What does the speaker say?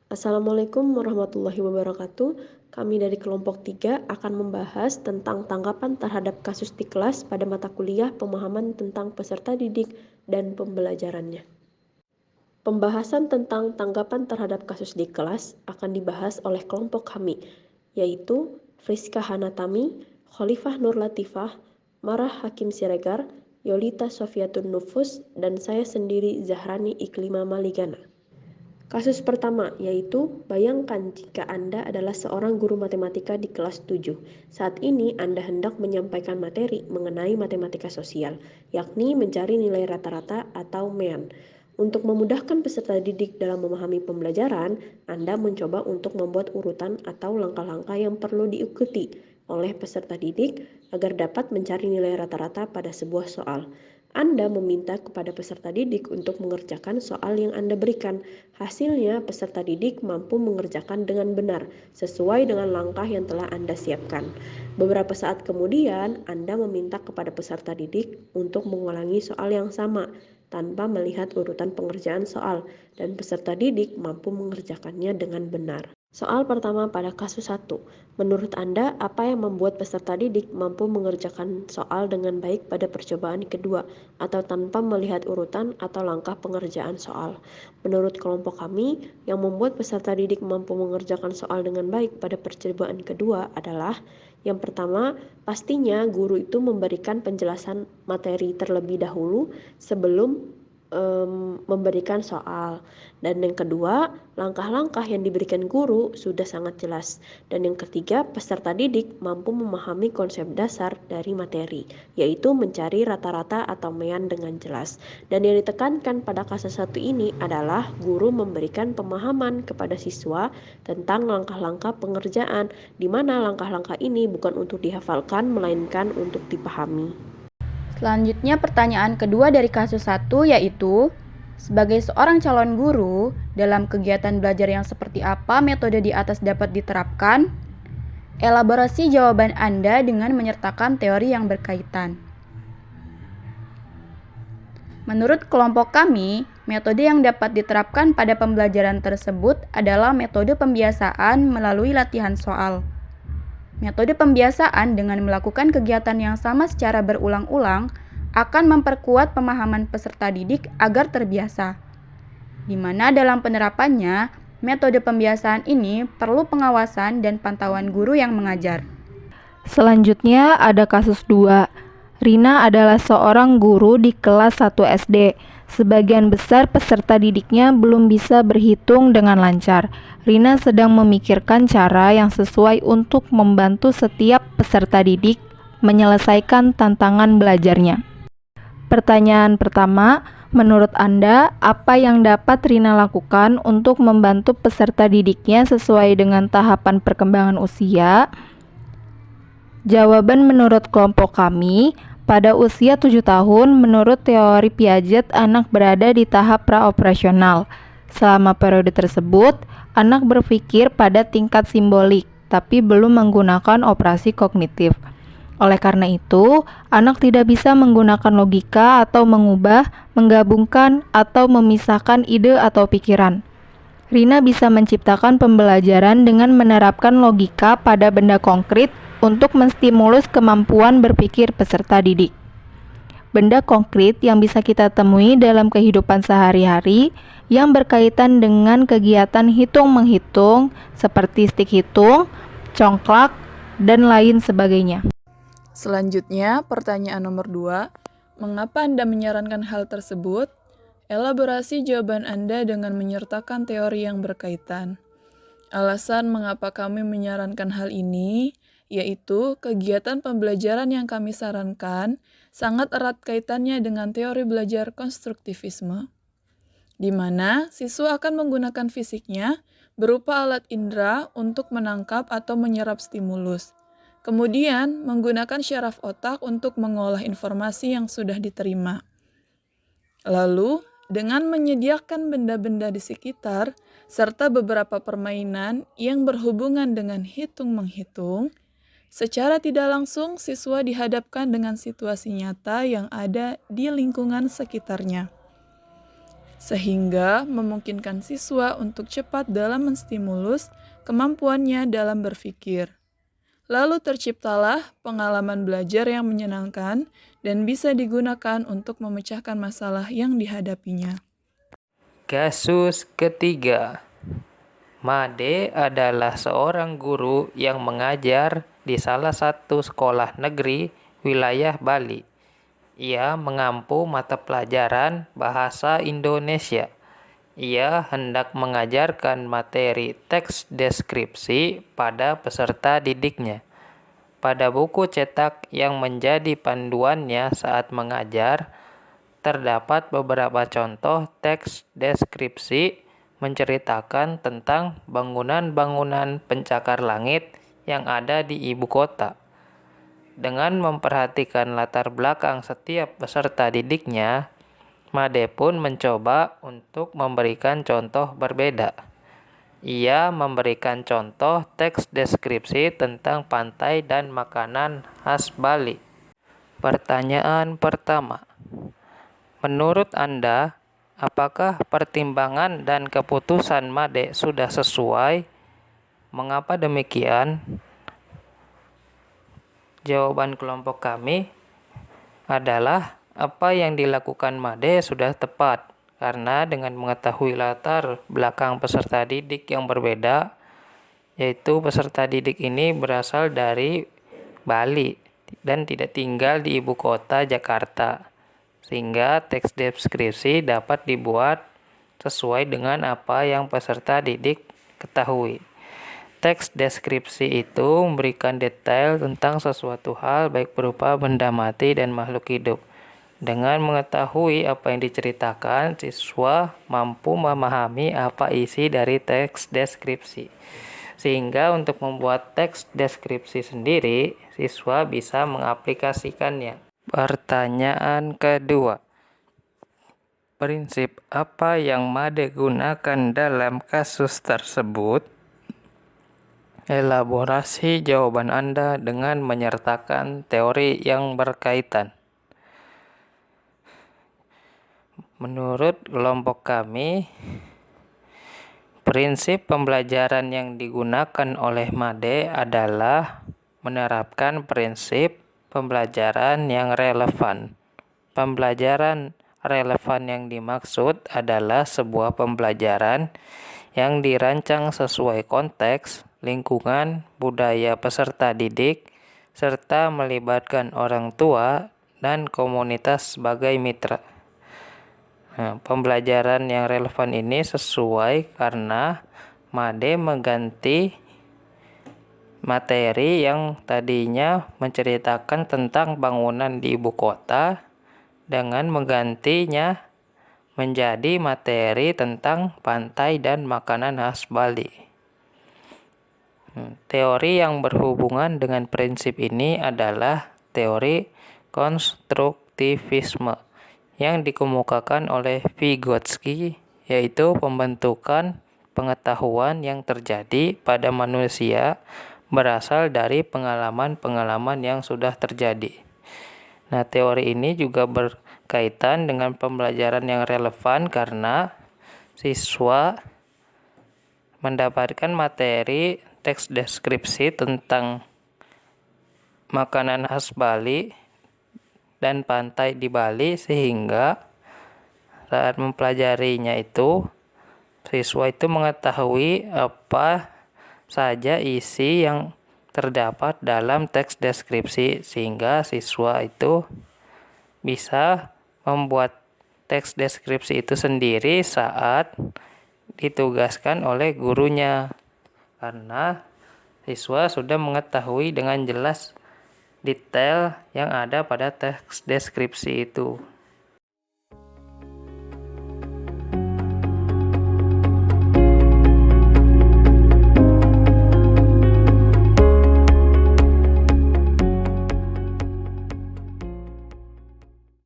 Assalamualaikum warahmatullahi wabarakatuh. Kami dari kelompok 3 akan membahas tentang tanggapan terhadap kasus di kelas pada mata kuliah pemahaman tentang peserta didik dan pembelajarannya. Pembahasan tentang tanggapan terhadap kasus di kelas akan dibahas oleh kelompok kami, yaitu Friska Hanatami, Khalifah Nur Latifah, Marah Hakim Siregar, Yolita Sofiatun Nufus, dan saya sendiri Zahrani Iklima Maligana. Kasus pertama yaitu bayangkan jika Anda adalah seorang guru matematika di kelas 7. Saat ini Anda hendak menyampaikan materi mengenai matematika sosial, yakni mencari nilai rata-rata atau MEAN. Untuk memudahkan peserta didik dalam memahami pembelajaran, Anda mencoba untuk membuat urutan atau langkah-langkah yang perlu diikuti oleh peserta didik agar dapat mencari nilai rata-rata pada sebuah soal. Anda meminta kepada peserta didik untuk mengerjakan soal yang Anda berikan. Hasilnya, peserta didik mampu mengerjakan dengan benar, sesuai dengan langkah yang telah Anda siapkan. Beberapa saat kemudian, Anda meminta kepada peserta didik untuk mengulangi soal yang sama, tanpa melihat urutan pengerjaan soal, dan peserta didik mampu mengerjakannya dengan benar. Soal pertama pada kasus 1. Menurut Anda, apa yang membuat peserta didik mampu mengerjakan soal dengan baik pada percobaan kedua atau tanpa melihat urutan atau langkah pengerjaan soal? Menurut kelompok kami, yang membuat peserta didik mampu mengerjakan soal dengan baik pada percobaan kedua adalah yang pertama, pastinya guru itu memberikan penjelasan materi terlebih dahulu sebelum memberikan soal. Dan yang kedua, langkah-langkah yang diberikan guru sudah sangat jelas. Dan yang ketiga, peserta didik mampu memahami konsep dasar dari materi, yaitu mencari rata-rata atau MEAN dengan jelas. Dan yang ditekankan pada kasus 1 ini adalah guru memberikan pemahaman kepada siswa tentang langkah-langkah pengerjaan, di mana langkah-langkah ini bukan untuk dihafalkan, melainkan untuk dipahami. Selanjutnya pertanyaan kedua dari kasus 1 yaitu, sebagai seorang calon guru, dalam kegiatan belajar yang seperti apa metode di atas dapat diterapkan? Elaborasi jawaban Anda dengan menyertakan teori yang berkaitan. Menurut kelompok kami, metode yang dapat diterapkan pada pembelajaran tersebut adalah metode pembiasaan melalui latihan soal. Metode pembiasaan dengan melakukan kegiatan yang sama secara berulang-ulang akan memperkuat pemahaman peserta didik agar terbiasa, di mana dalam penerapannya, metode pembiasaan ini perlu pengawasan dan pantauan guru yang mengajar. Selanjutnya ada kasus 2. Rina adalah seorang guru di kelas 1 SD. Sebagian besar peserta didiknya belum bisa berhitung dengan lancar. Rina sedang memikirkan cara yang sesuai untuk membantu setiap peserta didik menyelesaikan tantangan belajarnya. Pertanyaan pertama, menurut Anda, apa yang dapat Rina lakukan untuk membantu peserta didiknya sesuai dengan tahapan perkembangan usia? Jawaban menurut kelompok kami, pada usia 7 tahun, menurut teori Piaget, anak berada di tahap praoperasional. Selama periode tersebut, anak berpikir pada tingkat simbolik, tapi belum menggunakan operasi kognitif. Oleh karena itu, anak tidak bisa menggunakan logika atau mengubah, menggabungkan, atau memisahkan ide atau pikiran. Rina bisa menciptakan pembelajaran dengan menerapkan logika pada benda konkret untuk menstimulus kemampuan berpikir peserta didik. Benda konkret yang bisa kita temui dalam kehidupan sehari-hari yang berkaitan dengan kegiatan hitung-menghitung seperti stik hitung, congklak, dan lain sebagainya. Selanjutnya, pertanyaan nomor 2. Mengapa Anda menyarankan hal tersebut? Elaborasi jawaban Anda dengan menyertakan teori yang berkaitan. Alasan mengapa kami menyarankan hal ini, yaitu kegiatan pembelajaran yang kami sarankan sangat erat kaitannya dengan teori belajar konstruktivisme, di mana siswa akan menggunakan fisiknya berupa alat indera untuk menangkap atau menyerap stimulus, kemudian menggunakan syaraf otak untuk mengolah informasi yang sudah diterima. Lalu, dengan menyediakan benda-benda di sekitar, serta beberapa permainan yang berhubungan dengan hitung-menghitung, secara tidak langsung siswa dihadapkan dengan situasi nyata yang ada di lingkungan sekitarnya. sehingga memungkinkan siswa untuk cepat dalam menstimulus kemampuannya dalam berpikir. Lalu terciptalah pengalaman belajar yang menyenangkan dan bisa digunakan untuk memecahkan masalah yang dihadapinya. Kasus ketiga. Made adalah seorang guru yang mengajar di salah satu sekolah negeri wilayah Bali. Ia mengampu mata pelajaran bahasa Indonesia. Ia hendak mengajarkan materi teks deskripsi pada peserta didiknya. Pada buku cetak yang menjadi panduannya saat mengajar, terdapat beberapa contoh teks deskripsi menceritakan tentang bangunan-bangunan pencakar langit yang ada di ibu kota. Dengan memperhatikan latar belakang setiap peserta didiknya, Made pun mencoba untuk memberikan contoh berbeda. Ia memberikan contoh teks deskripsi tentang pantai dan makanan khas Bali. Pertanyaan pertama. Menurut Anda, apakah pertimbangan dan keputusan Made sudah sesuai? Mengapa demikian? Jawaban kelompok kami adalah apa yang dilakukan Made sudah tepat, karena dengan mengetahui latar belakang peserta didik yang berbeda, yaitu peserta didik ini berasal dari Bali dan tidak tinggal di ibu kota Jakarta, sehingga teks deskripsi dapat dibuat sesuai dengan apa yang peserta didik ketahui. Teks deskripsi itu memberikan detail tentang sesuatu hal baik berupa benda mati dan makhluk hidup. Dengan mengetahui apa yang diceritakan, siswa mampu memahami apa isi dari teks deskripsi. Sehingga untuk membuat teks deskripsi sendiri, siswa bisa mengaplikasikannya. Pertanyaan kedua. Prinsip apa yang Made gunakan dalam kasus tersebut? Elaborasi jawaban Anda dengan menyertakan teori yang berkaitan. Menurut kelompok kami, prinsip pembelajaran yang digunakan oleh Made adalah menerapkan prinsip pembelajaran yang relevan. Pembelajaran relevan yang dimaksud adalah sebuah pembelajaran yang dirancang sesuai konteks, lingkungan, budaya peserta didik, serta melibatkan orang tua dan komunitas sebagai mitra. Pembelajaran yang relevan ini sesuai karena Made mengganti materi yang tadinya menceritakan tentang bangunan di ibu kota dengan menggantinya menjadi materi tentang pantai dan makanan khas Bali. Teori yang berhubungan dengan prinsip ini adalah teori konstruktivisme yang dikemukakan oleh Vygotsky, yaitu pembentukan pengetahuan yang terjadi pada manusia berasal dari pengalaman-pengalaman yang sudah terjadi. Nah, teori ini juga berkaitan dengan pembelajaran yang relevan karena siswa mendapatkan materi teks deskripsi tentang makanan khas Bali dan pantai di Bali, sehingga saat mempelajarinya itu siswa itu mengetahui apa saja isi yang terdapat dalam teks deskripsi, sehingga siswa itu bisa membuat teks deskripsi itu sendiri saat ditugaskan oleh gurunya, karena siswa sudah mengetahui dengan jelas detail yang ada pada teks deskripsi itu.